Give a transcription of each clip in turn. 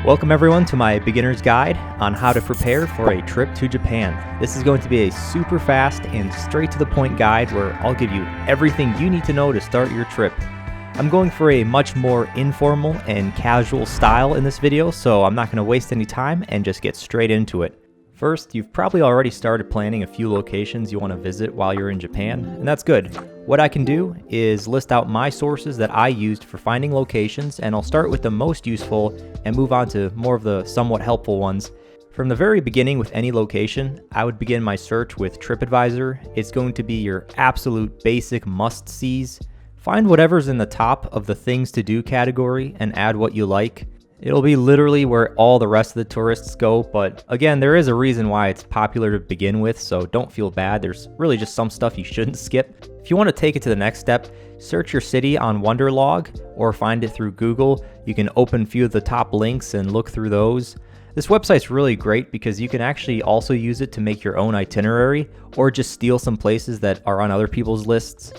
Welcome everyone to my beginner's guide on how to prepare for a trip to Japan. This is going to be a super fast and straight to the point guide where I'll give you everything you need to know to start your trip. I'm going for a much more informal and casual style in this video, so I'm not going to waste any time and just get straight into it. First, you've probably already started planning a few locations you want to visit while you're in Japan, and that's good. What I can do is list out my sources that I used for finding locations, and I'll start with the most useful and move on to more of the somewhat helpful ones. From the very beginning with any location, I would begin my search with TripAdvisor. It's going to be your absolute basic must-sees. Find whatever's in the top of the things to do category and add what you like. It'll be literally where all the rest of the tourists go, but again, there is a reason why it's popular to begin with, so don't feel bad. There's really just some stuff you shouldn't skip. If you want to take it to the next step, search your city on Wonderlog or find it through Google. You can open a few of the top links and look through those. This website's really great because you can actually also use it to make your own itinerary or just steal some places that are on other people's lists.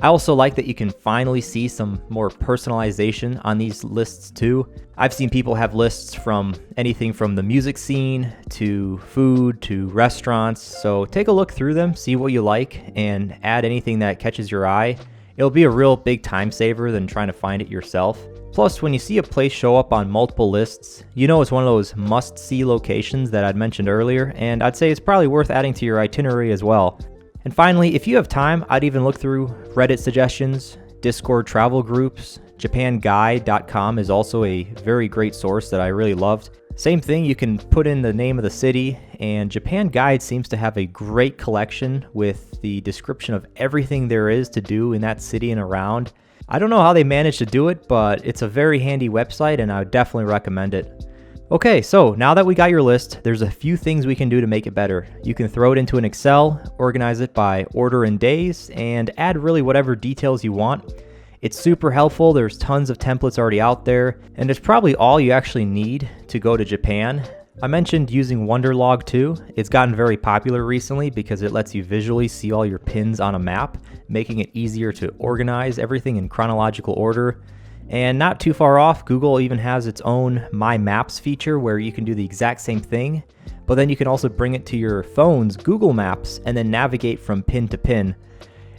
I also like that you can finally see some more personalization on these lists too. I've seen people have lists from anything from the music scene to food to restaurants, so take a look through them, see what you like, and add anything that catches your eye. It'll be a real big time saver than trying to find it yourself. Plus, when you see a place show up on multiple lists, you know it's one of those must-see locations that I'd mentioned earlier, and I'd say it's probably worth adding to your itinerary as well. And finally, if you have time, I'd even look through Reddit suggestions, Discord travel groups. JapanGuide.com is also a very great source that I really loved. Same thing, you can put in the name of the city, and Japan Guide seems to have a great collection with the description of everything there is to do in that city and around. I don't know how they managed to do it, but it's a very handy website and I would definitely recommend it. Okay, so now that we got your list, there's a few things we can do to make it better. You can throw it into an Excel, organize it by order and days, and add really whatever details you want. It's super helpful, there's tons of templates already out there, and it's probably all you actually need to go to Japan. I mentioned using Wonderlog too. It's gotten very popular recently because it lets you visually see all your pins on a map, making it easier to organize everything in chronological order. And not too far off, Google even has its own My Maps feature where you can do the exact same thing, but then you can also bring it to your phone's Google Maps and then navigate from pin to pin.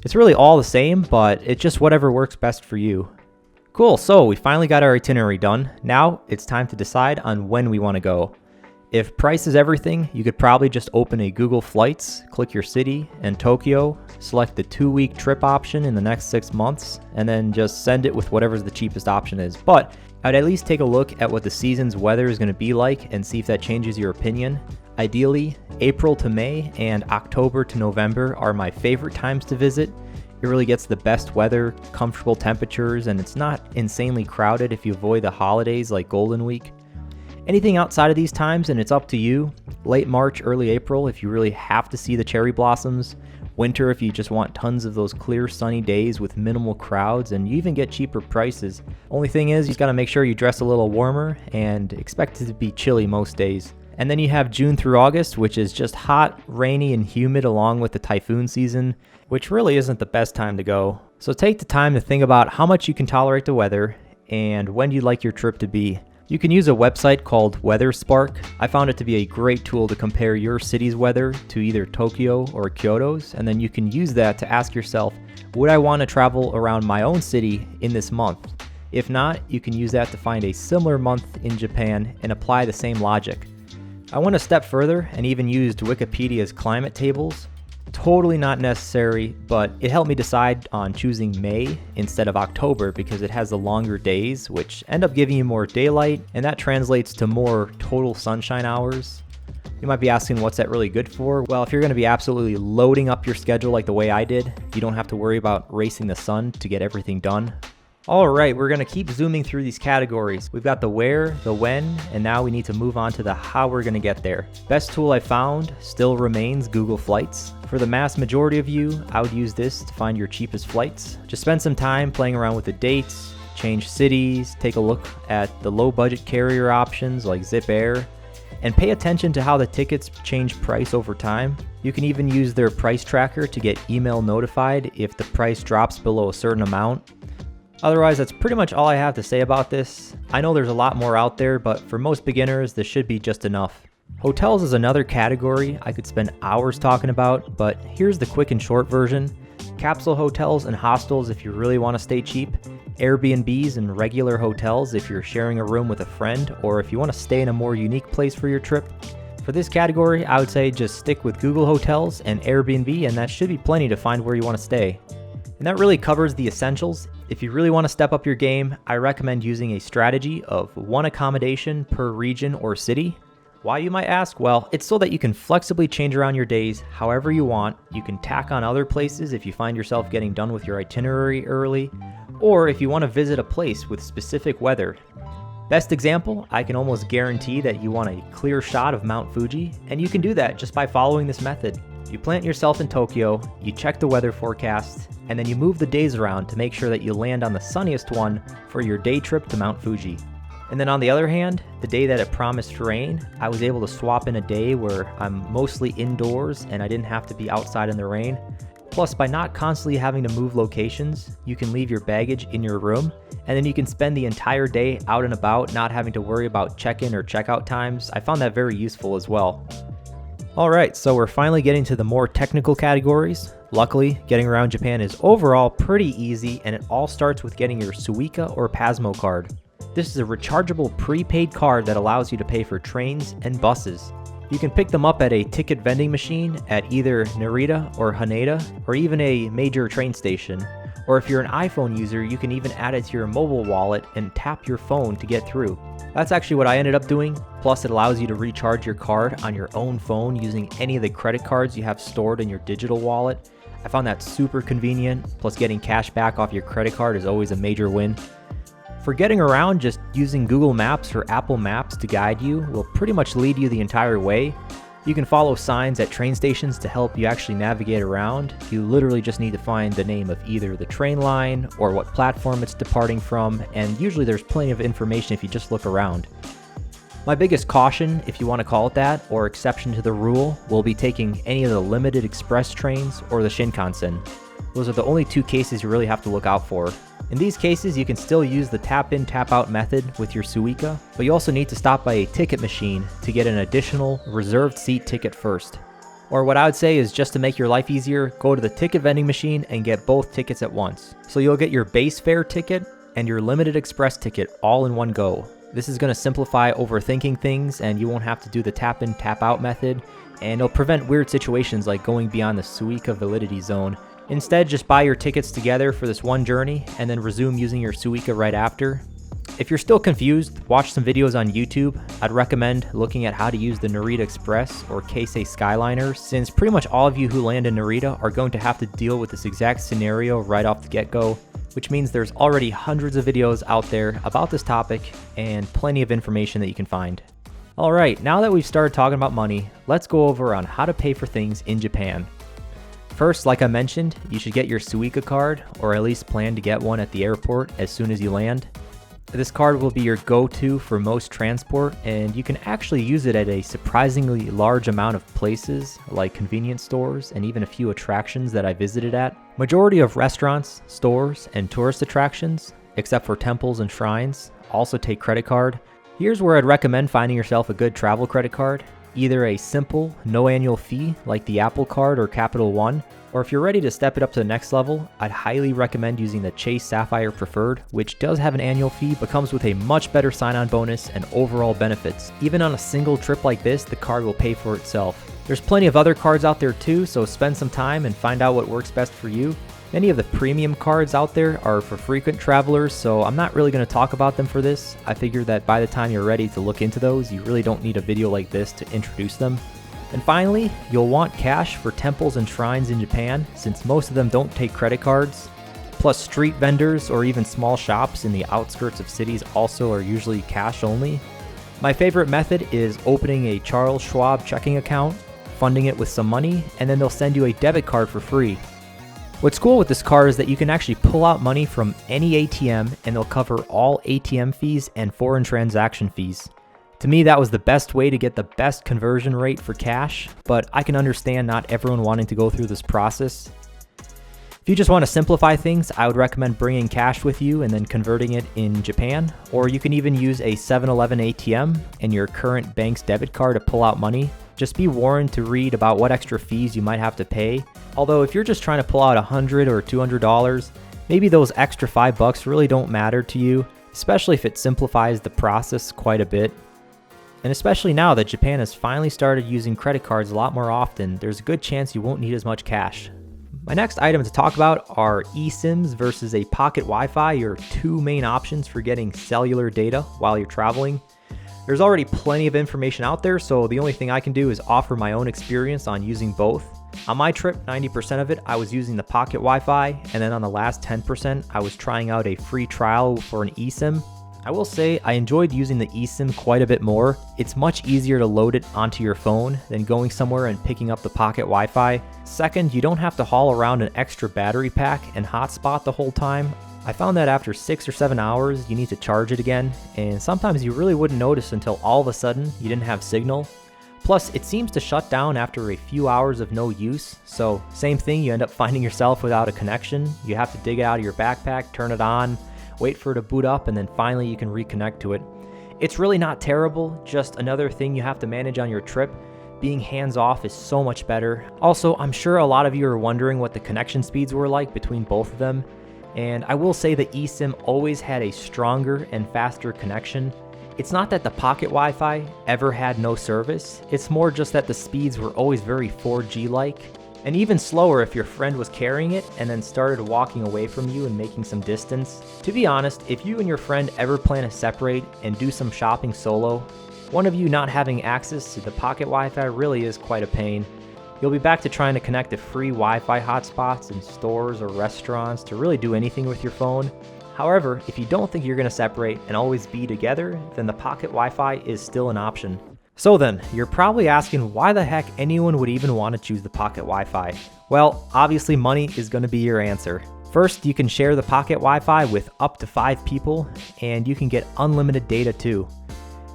It's really all the same, but it's just whatever works best for you. Cool, so we finally got our itinerary done. Now it's time to decide on when we want to go. If price is everything, you could probably just open a Google Flights, click your city and Tokyo, select the 2-week trip option in the next 6 months, and then just send it with whatever's the cheapest option is. But I'd at least take a look at what the season's weather is going to be like and see if that changes your opinion. Ideally, April to May and October to November are my favorite times to visit. It really gets the best weather, comfortable temperatures, and it's not insanely crowded if you avoid the holidays like Golden Week. Anything outside of these times, and it's up to you. Late March, early April if you really have to see the cherry blossoms. Winter if you just want tons of those clear sunny days with minimal crowds, and you even get cheaper prices. Only thing is, you just gotta make sure you dress a little warmer and expect it to be chilly most days. And then you have June through August, which is just hot, rainy, and humid along with the typhoon season, which really isn't the best time to go. So take the time to think about how much you can tolerate the weather and when you'd like your trip to be. You can use a website called WeatherSpark. I found it to be a great tool to compare your city's weather to either Tokyo or Kyoto's, and then you can use that to ask yourself, would I want to travel around my own city in this month? If not, you can use that to find a similar month in Japan and apply the same logic. I went a step further and even used Wikipedia's climate tables. Totally not necessary, but it helped me decide on choosing May instead of October because it has the longer days, which end up giving you more daylight, and that translates to more total sunshine hours. You might be asking, what's that really good for? Well, if you're going to be absolutely loading up your schedule like the way I did, you don't have to worry about racing the sun to get everything done. All right, we're going to keep zooming through these categories. We've got the where, the when, and now we need to move on to the how we're going to get there. Best tool I found still remains Google Flights. For the mass majority of you, I would use this to find your cheapest flights. Just spend some time playing around with the dates, change cities, take a look at the low budget carrier options like Zip Air, and pay attention to how the tickets change price over time. You can even use their price tracker to get email notified if the price drops below a certain amount. Otherwise, that's pretty much all I have to say about this. I know there's a lot more out there, but for most beginners, this should be just enough. Hotels is another category I could spend hours talking about, but here's the quick and short version. Capsule hotels and hostels if you really want to stay cheap. Airbnbs and regular hotels if you're sharing a room with a friend or if you want to stay in a more unique place for your trip. For this category, I would say just stick with Google Hotels and Airbnb, and that should be plenty to find where you want to stay. And that really covers the essentials. If you really want to step up your game, I recommend using a strategy of one accommodation per region or city. Why, you might ask? Well, it's so that you can flexibly change around your days however you want. You can tack on other places if you find yourself getting done with your itinerary early, or if you want to visit a place with specific weather. Best example, I can almost guarantee that you want a clear shot of Mount Fuji, and you can do that just by following this method. You plant yourself in Tokyo, you check the weather forecast, and then you move the days around to make sure that you land on the sunniest one for your day trip to Mount Fuji. And then on the other hand, the day that it promised rain, I was able to swap in a day where I'm mostly indoors and I didn't have to be outside in the rain. Plus, by not constantly having to move locations, you can leave your baggage in your room, and then you can spend the entire day out and about, not having to worry about check-in or check-out times. I found that very useful as well. Alright, so we're finally getting to the more technical categories. Luckily, getting around Japan is overall pretty easy, and it all starts with getting your Suica or Pasmo card. This is a rechargeable prepaid card that allows you to pay for trains and buses. You can pick them up at a ticket vending machine at either Narita or Haneda, or even a major train station. Or if you're an iPhone user, you can even add it to your mobile wallet and tap your phone to get through. That's actually what I ended up doing. Plus, it allows you to recharge your card on your own phone using any of the credit cards you have stored in your digital wallet. I found that super convenient, plus getting cash back off your credit card is always a major win. For getting around, just using Google Maps or Apple Maps to guide you will pretty much lead you the entire way. You can follow signs at train stations to help you actually navigate around. You literally just need to find the name of either the train line or what platform it's departing from, and usually there's plenty of information if you just look around. My biggest caution, if you want to call it that, or exception to the rule, will be taking any of the limited express trains or the Shinkansen. Those are the only two cases you really have to look out for. In these cases, you can still use the tap-in, tap-out method with your Suica, but you also need to stop by a ticket machine to get an additional reserved seat ticket first. Or what I would say is, just to make your life easier, go to the ticket vending machine and get both tickets at once. So you'll get your base fare ticket and your limited express ticket all in one go. This is going to simplify overthinking things, and you won't have to do the tap-in, tap-out method, and it'll prevent weird situations like going beyond the Suica validity zone. Instead, just buy your tickets together for this one journey and then resume using your Suica right after. If you're still confused, watch some videos on YouTube. I'd recommend looking at how to use the Narita Express or Keisei Skyliner, since pretty much all of you who land in Narita are going to have to deal with this exact scenario right off the get-go, which means there's already hundreds of videos out there about this topic and plenty of information that you can find. Alright, now that we've started talking about money, let's go over on how to pay for things in Japan. First, like I mentioned, you should get your Suica card, or at least plan to get one at the airport as soon as you land. This card will be your go-to for most transport, and you can actually use it at a surprisingly large amount of places, like convenience stores and even a few attractions that I visited at. Majority of restaurants, stores, and tourist attractions, except for temples and shrines, also take credit card. Here's where I'd recommend finding yourself a good travel credit card. Either a simple, no annual fee like the Apple Card or Capital One, or if you're ready to step it up to the next level, I'd highly recommend using the Chase Sapphire Preferred, which does have an annual fee but comes with a much better sign-on bonus and overall benefits. Even on a single trip like this, the card will pay for itself. There's plenty of other cards out there too, so spend some time and find out what works best for you. Many of the premium cards out there are for frequent travelers, so I'm not really going to talk about them for this. I figure that by the time you're ready to look into those, you really don't need a video like this to introduce them. And finally, you'll want cash for temples and shrines in Japan, since most of them don't take credit cards. Plus, street vendors or even small shops in the outskirts of cities also are usually cash only. My favorite method is opening a Charles Schwab checking account, funding it with some money, and then they'll send you a debit card for free. What's cool with this card is that you can actually pull out money from any ATM and they'll cover all ATM fees and foreign transaction fees. To me, that was the best way to get the best conversion rate for cash, but I can understand not everyone wanting to go through this process. If you just want to simplify things, I would recommend bringing cash with you and then converting it in Japan, or you can even use a 7-Eleven ATM and your current bank's debit card to pull out money. Just be warned to read about what extra fees you might have to pay. Although if you're just trying to pull out $100 or $200, maybe those extra $5 really don't matter to you, especially if it simplifies the process quite a bit. And especially now that Japan has finally started using credit cards a lot more often, there's a good chance you won't need as much cash. My next item to talk about are eSIMs versus a pocket Wi-Fi, your two main options for getting cellular data while you're traveling. There's already plenty of information out there, so the only thing I can do is offer my own experience on using both. On my trip, 90% of it, I was using the pocket Wi-Fi, and then on the last 10%, I was trying out a free trial for an eSIM. I will say I enjoyed using the eSIM quite a bit more. It's much easier to load it onto your phone than going somewhere and picking up the pocket Wi-Fi. Second, you don't have to haul around an extra battery pack and hotspot the whole time. I found that after 6 or 7 hours, you need to charge it again, and sometimes you really wouldn't notice until all of a sudden you didn't have signal. Plus, it seems to shut down after a few hours of no use, so same thing, you end up finding yourself without a connection. You have to dig it out of your backpack, turn it on, wait for it to boot up, and then finally you can reconnect to it. It's really not terrible, just another thing you have to manage on your trip. Being hands-off is so much better. Also, I'm sure a lot of you are wondering what the connection speeds were like between both of them, and I will say the eSIM always had a stronger and faster connection. It's not that the pocket Wi-Fi ever had no service, it's more just that the speeds were always very 4G-like, and even slower if your friend was carrying it and then started walking away from you and making some distance. To be honest, if you and your friend ever plan to separate and do some shopping solo, one of you not having access to the pocket Wi-Fi really is quite a pain. You'll be back to trying to connect to free Wi-Fi hotspots in stores or restaurants to really do anything with your phone. However, if you don't think you're going to separate and always be together, then the pocket Wi-Fi is still an option. So then, you're probably asking why the heck anyone would even want to choose the pocket Wi-Fi. Well, obviously money is going to be your answer. First, you can share the pocket Wi-Fi with up to 5 people, and you can get unlimited data too.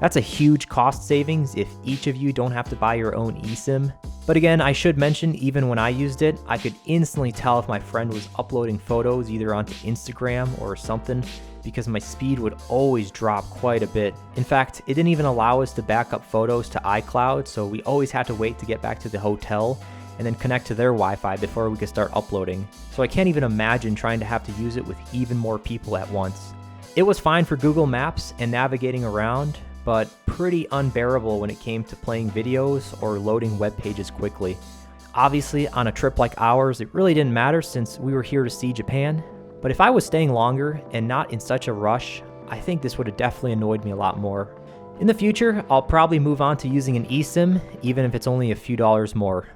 That's a huge cost savings if each of you don't have to buy your own eSIM. But again, I should mention, even when I used it, I could instantly tell if my friend was uploading photos either onto Instagram or something, because my speed would always drop quite a bit. In fact, it didn't even allow us to back up photos to iCloud, so we always had to wait to get back to the hotel and then connect to their Wi-Fi before we could start uploading. So I can't even imagine trying to have to use it with even more people at once. It was fine for Google Maps and navigating around, but pretty unbearable when it came to playing videos or loading web pages quickly. Obviously, on a trip like ours, it really didn't matter since we were here to see Japan, but if I was staying longer and not in such a rush, I think this would have definitely annoyed me a lot more. In the future, I'll probably move on to using an eSIM, even if it's only a few dollars more.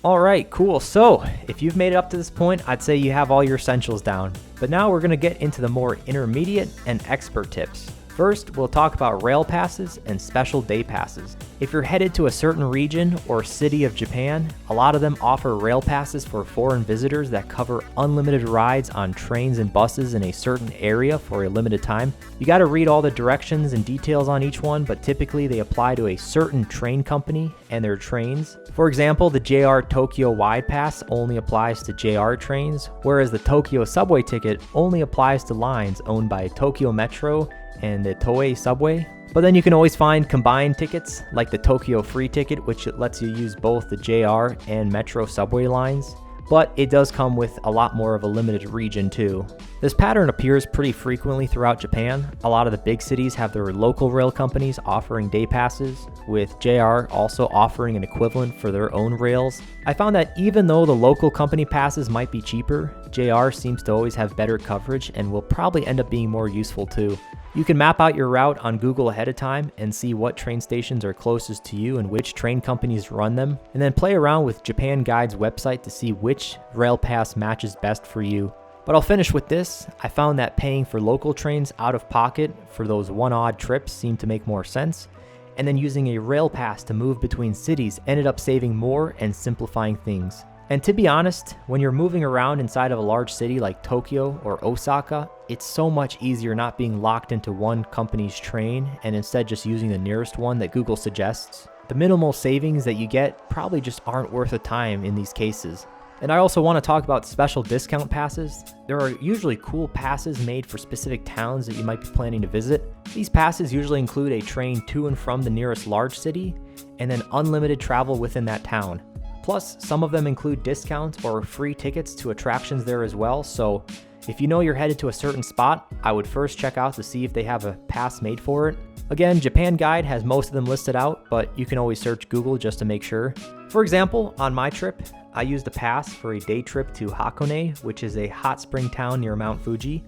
Alright, cool. So, if you've made it up to this point, I'd say you have all your essentials down. But now we're going to get into the more intermediate and expert tips. First, we'll talk about rail passes and special day passes. If you're headed to a certain region or city of Japan, a lot of them offer rail passes for foreign visitors that cover unlimited rides on trains and buses in a certain area for a limited time. You gotta read all the directions and details on each one, but typically they apply to a certain train company and their trains. For example, the JR Tokyo Wide Pass only applies to JR trains, whereas the Tokyo Subway ticket only applies to lines owned by Tokyo Metro and the Toei Subway. But then you can always find combined tickets like the Tokyo Free ticket, which lets you use both the JR and Metro subway lines, but it does come with a lot more of a limited region too. This pattern appears pretty frequently throughout Japan. A lot of the big cities have their local rail companies offering day passes, with JR also offering an equivalent for their own rails. I found that even though the local company passes might be cheaper, JR seems to always have better coverage and will probably end up being more useful too. You can map out your route on Google ahead of time and see what train stations are closest to you and which train companies run them, and then play around with Japan Guide's website to see which rail pass matches best for you. But I'll finish with this. I found that paying for local trains out of pocket for those one-odd trips seemed to make more sense, and then using a rail pass to move between cities ended up saving more and simplifying things. And to be honest, when you're moving around inside of a large city like Tokyo or Osaka, it's so much easier not being locked into one company's train and instead just using the nearest one that Google suggests. The minimal savings that you get probably just aren't worth the time in these cases. And I also want to talk about special discount passes. There are usually cool passes made for specific towns that you might be planning to visit. These passes usually include a train to and from the nearest large city, and then unlimited travel within that town. Plus, some of them include discounts or free tickets to attractions there as well, so if you know you're headed to a certain spot, I would first check out to see if they have a pass made for it. Again, Japan Guide has most of them listed out, but you can always search Google just to make sure. For example, on my trip, I used a pass for a day trip to Hakone, which is a hot spring town near Mount Fuji,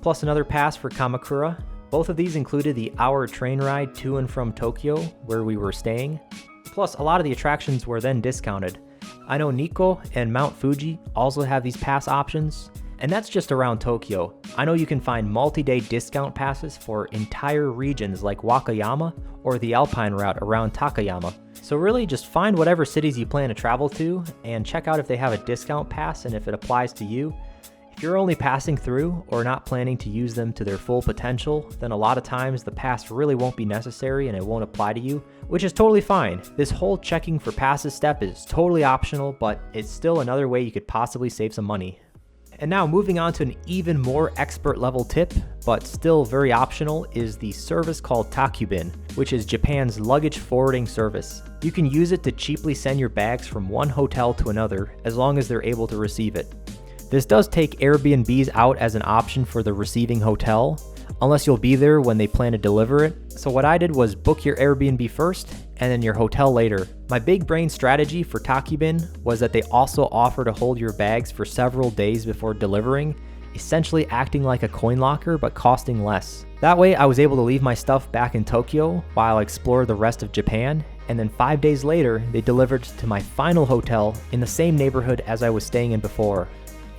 plus another pass for Kamakura. Both of these included the hour train ride to and from Tokyo, where we were staying. Plus, a lot of the attractions were then discounted. I know Nikko and Mount Fuji also have these pass options, and that's just around Tokyo. I know you can find multi-day discount passes for entire regions like Wakayama or the Alpine route around Takayama. So really just find whatever cities you plan to travel to and check out if they have a discount pass and if it applies to you. If you're only passing through or not planning to use them to their full potential, then a lot of times the pass really won't be necessary and it won't apply to you, which is totally fine. This whole checking for passes step is totally optional, but it's still another way you could possibly save some money. And now moving on to an even more expert level tip, but still very optional, is the service called Takubin, which is Japan's luggage forwarding service. You can use it to cheaply send your bags from one hotel to another as long as they're able to receive it. This does take Airbnbs out as an option for the receiving hotel, unless you'll be there when they plan to deliver it. So what I did was book your Airbnb first and then your hotel later. My big brain strategy for Takubin was that they also offer to hold your bags for several days before delivering, essentially acting like a coin locker but costing less. That way I was able to leave my stuff back in Tokyo while I explored the rest of Japan, and then 5 days later they delivered to my final hotel in the same neighborhood as I was staying in before.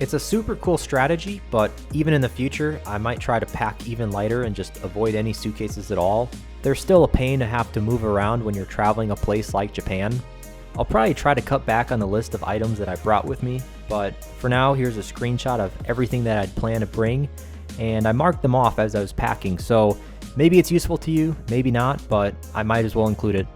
It's a super cool strategy, but even in the future, I might try to pack even lighter and just avoid any suitcases at all. They're still a pain to have to move around when you're traveling a place like Japan. I'll probably try to cut back on the list of items that I brought with me, but for now, here's a screenshot of everything that I'd planned to bring, and I marked them off as I was packing, so maybe it's useful to you, maybe not, but I might as well include it.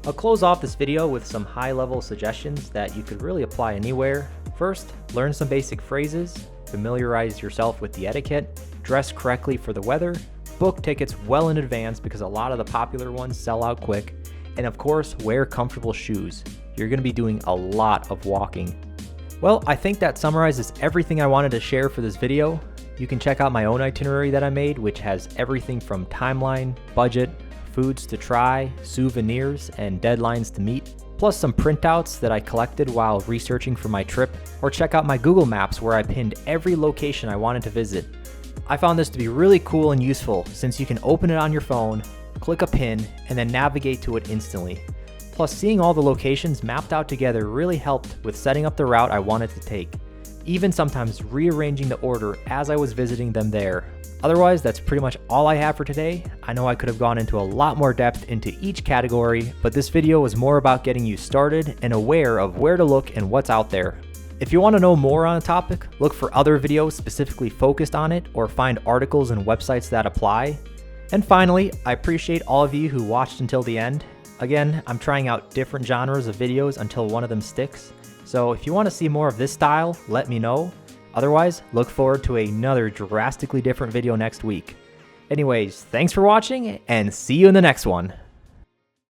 I'll close off this video with some high-level suggestions that you could really apply anywhere. First, learn some basic phrases, familiarize yourself with the etiquette, dress correctly for the weather, book tickets well in advance because a lot of the popular ones sell out quick, and of course, wear comfortable shoes. You're going to be doing a lot of walking. Well, I think that summarizes everything I wanted to share for this video. You can check out my own itinerary that I made, which has everything from timeline, budget, foods to try, souvenirs, and deadlines to meet, plus some printouts that I collected while researching for my trip, or check out my Google Maps where I pinned every location I wanted to visit. I found this to be really cool and useful since you can open it on your phone, click a pin, and then navigate to it instantly. Plus, seeing all the locations mapped out together really helped with setting up the route I wanted to take, even sometimes rearranging the order as I was visiting them there. Otherwise, that's pretty much all I have for today. I know I could have gone into a lot more depth into each category, but this video was more about getting you started and aware of where to look and what's out there. If you want to know more on a topic, look for other videos specifically focused on it, or find articles and websites that apply. And finally, I appreciate all of you who watched until the end. Again, I'm trying out different genres of videos until one of them sticks. So if you want to see more of this style, let me know. Otherwise, look forward to another drastically different video next week. Anyways, thanks for watching, and see you in the next one.